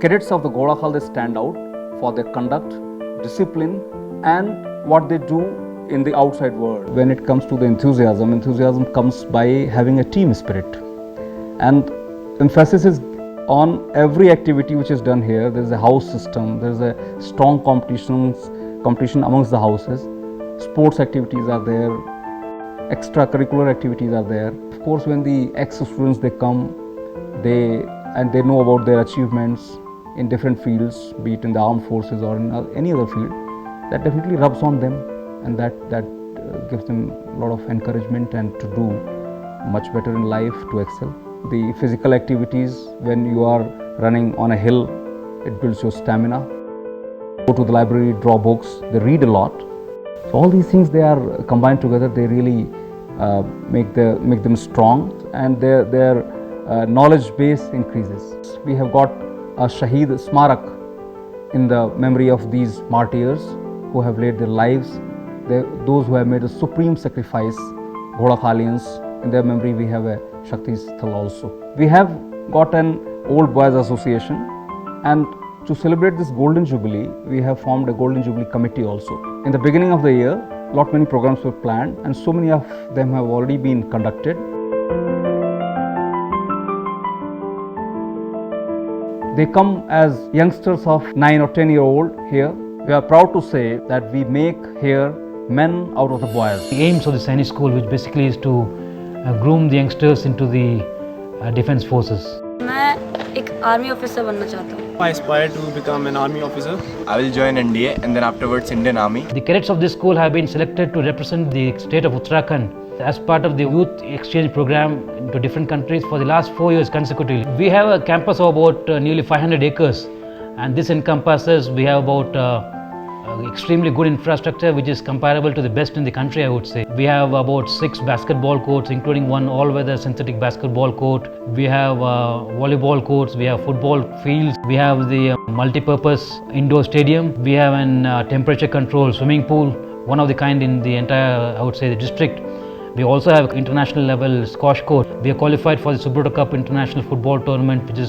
Cadets of the Ghoda Khal, they stand out for their conduct, discipline, and what they do in the outside world. When it comes to the enthusiasm comes by having a team spirit, and emphasis is on every activity which is done here. There is a house system, there is a strong competition amongst the houses, sports activities are there, extracurricular activities are there. Of course, when the ex-students they come, they know about their achievements in different fields, be it in the armed forces or in any other field, that definitely rubs on them, and that gives them a lot of encouragement and to do much better in life, to excel. The physical activities, when you are running on a hill, it builds your stamina. Go to the library, draw books, they read a lot. So all these things, they are combined together, they really make them strong, and their knowledge base increases. We have got a Shaheed Smarak in the memory of these martyrs who have laid their lives, those who have made a supreme sacrifice, Ghoda Khalians. In their memory, we have a Shakti Sthal also. We have got an Old Boys Association, and to celebrate this Golden Jubilee, we have formed a Golden Jubilee Committee also. In the beginning of the year, many programs were planned, and so many of them have already been conducted. They come as youngsters of 9 or 10-year-old here. We are proud to say that we make here men out of the boys. The aims of the Sainik School, which basically is to groom the youngsters into the defense forces. मैं एक army officer बनना चाहता हूँ. I aspire to become an army officer. I will join NDA and then afterwards Indian Army. The cadets of this school have been selected to represent the state of Uttarakhand as part of the youth exchange program to different countries for the last 4 years consecutively. We have a campus of about nearly 500 acres, and this encompasses, we have about extremely good infrastructure which is comparable to the best in the country, I would say. We have about 6 basketball courts, including one all-weather synthetic basketball court. We have volleyball courts, we have football fields, we have the multi-purpose indoor stadium, we have an temperature-controlled swimming pool, one of the kind in the entire, I would say, the district. We also have international level squash court. We are qualified for the Subrata Cup international football tournament which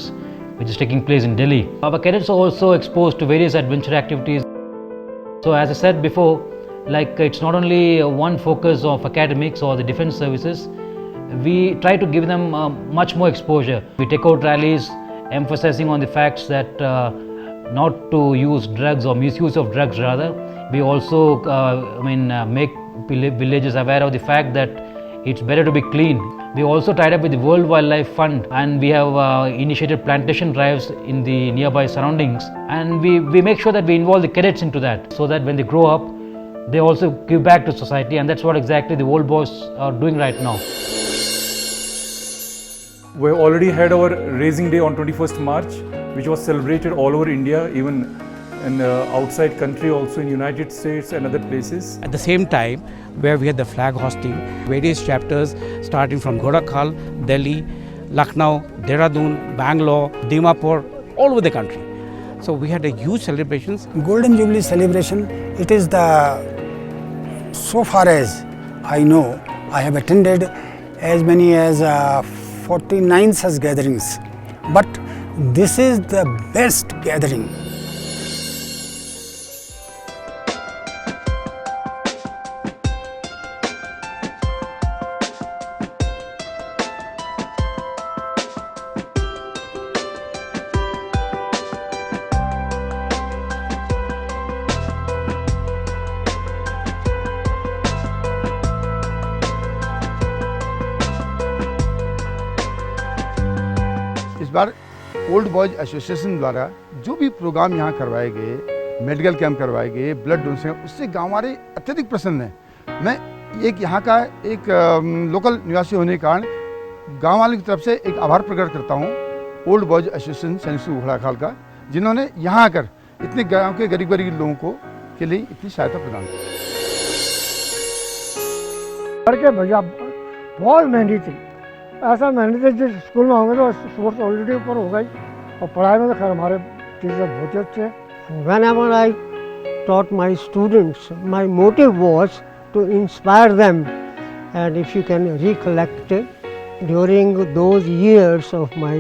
is taking place in Delhi. Our cadets are also exposed to various adventure activities. So as I said before, like it's not only one focus of academics or the defense services, we try to give them much more exposure. We take out rallies emphasizing on the facts that not to use drugs or misuse of drugs rather. We also make villages aware of the fact that it's better to be clean. We also tied up with the World Wildlife Fund, and we have initiated plantation drives in the nearby surroundings, and we make sure that we involve the cadets into that, so that when they grow up, they also give back to society, and that's what exactly the old boys are doing right now. We already had our Raising Day on 21st March, which was celebrated all over India, even in outside country, also in United States and other places. At the same time, where we had the flag hosting, various chapters starting from Ghoda Khal, Delhi, Lucknow, Dehradun, Bangalore, Dimapur, all over the country. So we had a huge celebrations. Golden Jubilee celebration, it is so far as I know, I have attended as many as 49 such gatherings. But this is the best gathering. इस बार old boys association द्वारा जो भी programme यहाँ करवाए गए, medical camp करवाए गए, blood donation, उससे गाँव वाले अत्यधिक प्रसन्न हैं। मैं एक यहाँ का एक लोकल निवासी होने के कारण गाँव वालों की तरफ से एक आभार प्रकट करता हूँ ओल्ड बॉयज एसोसिएशन सैनिक स्कूल घोड़ा खाल का, जिन्होंने यहाँ आकर इतने गाँव के गरीब लोगों को के लिए इतनी सहायता प्रदान की। भैया बहुत मेहनती थी, ऐसा मेहनत है जिस स्कूल में होंगे तो सोर्स ऑलरेडी ऊपर हो गई, और पढ़ाई में तो खैर हमारे टीचर बहुत अच्छे हैं। Whenever I taught my students, my motive was to inspire them, and if you can recollect, during those years of my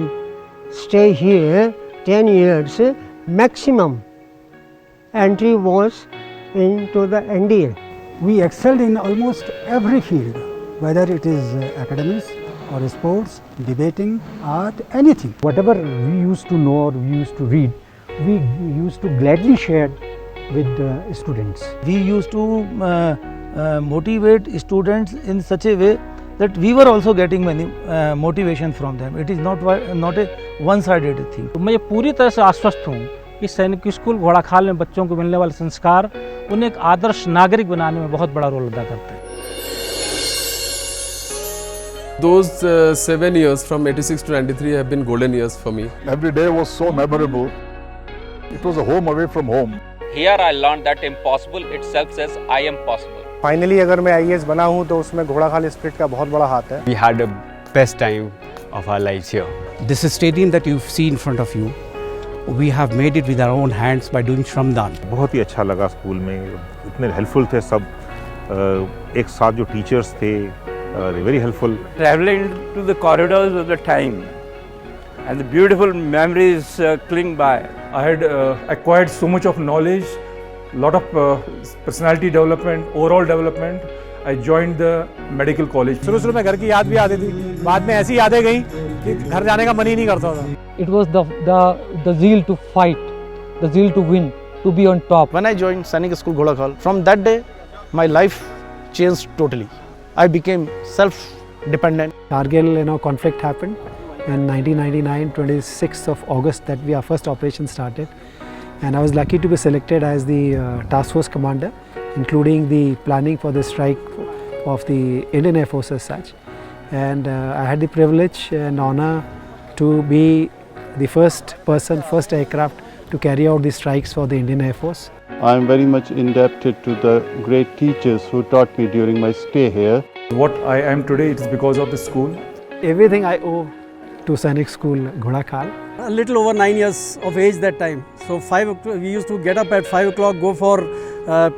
stay here, 10 years, maximum entry was into the NDA. We excelled in almost every field, whether it is academics or sports, debating, art, anything. Whatever we used to know or we used to read, we used to gladly share with the students. We used to motivate students in such a way that we were also getting many motivation from them. It is not a one-sided thing. मैं ये पूरी तरह से आश्वस्त हूँ कि सैनिक school Ghorakhal में बच्चों को मिलने वाले संस्कार उन्हें एक आदर्श नागरिक बनाने में बहुत बड़ा रोल अदा करते हैं. Those 7 years from 86 to 93 have been golden years for me. Every day was so memorable. It was a home away from home. Here I learned that impossible itself says I am possible. Finally अगर मैं IAS बना हूँ तो उसमें Ghorakhal spirit का बहुत बड़ा हाथ है. We had the best time of our lives here. This stadium that you see in front of you, we have made it with our own hands by doing Shramdan. बहुत ही अच्छा लगा स्कूल में, इतने हेल्पफुल थे सब, एक साथ जो टीचर्स थे, very helpful. Traveling to the corridors of the time and the beautiful memories cling by. I had acquired so much of knowledge, lot of personality development, overall development. I joined the medical college. शुरू में घर की याद भी आती थी, बाद में ऐसी यादें गई कि घर जाने का मन ही नहीं करता था. It was the zeal to fight, the zeal to win, to be on top. When I joined Sainik School Ghodakhal, from that day my life changed totally. I became self-dependent. Kargil, conflict happened in 1999, 26th of August that our first operation started, and I was lucky to be selected as the task force commander, including the planning for the strike of the Indian Air Force as such. And I had the privilege and honor to be the first aircraft to carry out the strikes for the Indian Air Force. I am very much indebted to the great teachers who taught me during my stay here. What I am today, it is because of the school. Everything I owe to Sainik School Ghodakhal. A little over 9 years of age that time. So we used to get up at 5 o'clock, go for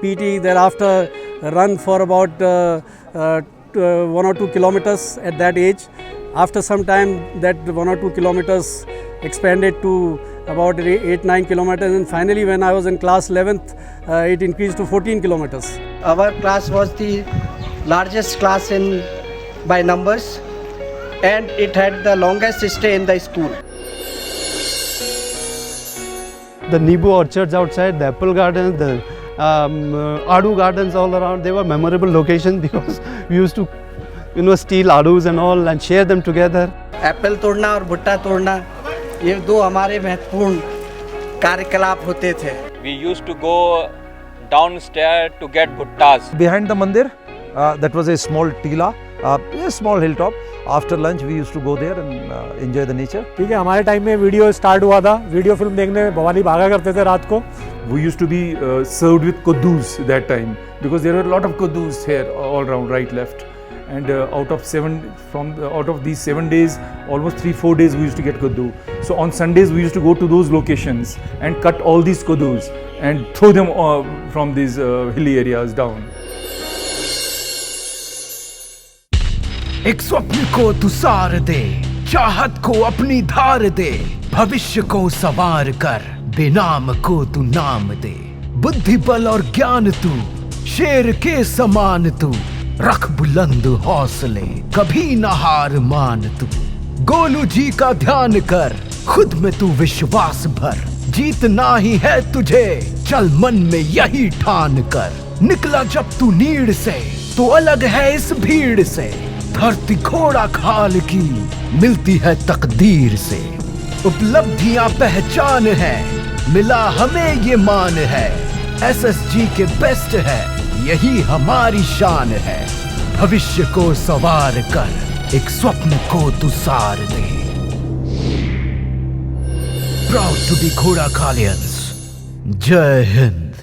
PT, thereafter run for about 1 or 2 kilometers at that age. After some time, that 1 or 2 kilometers expanded to about 8-9 kilometers, and finally when I was in class 11th, it increased to 14 kilometers. Our class was the largest class by numbers, and it had the longest stay in the school. The Nibu orchards outside, the apple gardens, the Adu gardens all around, they were memorable locations because we used to steal Adus and all and share them together. Apple तोड़ना और भुट्टा तोड़ना, ये दो हमारे महत्वपूर्ण कार्यकलाप होते थे. We used to go downstairs to get bhuttas. Behind the mandir, that was a small tila, a small hilltop. After lunch, we used to go there and enjoy the nature. ठीक है, हमारे टाइम में video start हुआ था. Video film देखने भवानी भागा करते थे रात को. We used to be served with kuddus that time because there were a lot of kuddus here all around, right, left. And out of these 7 days, almost 3-4 days we used to get kuddu. So on Sundays we used to go to those locations and cut all these kuddus and throw them from these hilly areas down. एक स्वप्न को तू सार दे, चाहत को अपनी धार दे, भविष्य को सवार कर, बेनाम को तू नाम दे, बुद्धि बल और ज्ञान तू, शेर के समान तू, रख बुलंद हौसले, कभी न हार मान तू, गोलू जी का ध्यान कर, खुद में तू विश्वास भर, जीतना ही है तुझे, चल मन में यही ठान कर, निकला जब तू नीड़ से, तो अलग है इस भीड़ से, धरती घोड़ा खाल की मिलती है तकदीर से, उपलब्धियां पहचान है, मिला हमें ये मान है, SSG के बेस्ट है, यही हमारी शान है, भविष्य को सवार कर, एक स्वप्न को तू सार दे. Proud to be Ghodakhalians. जय हिंद.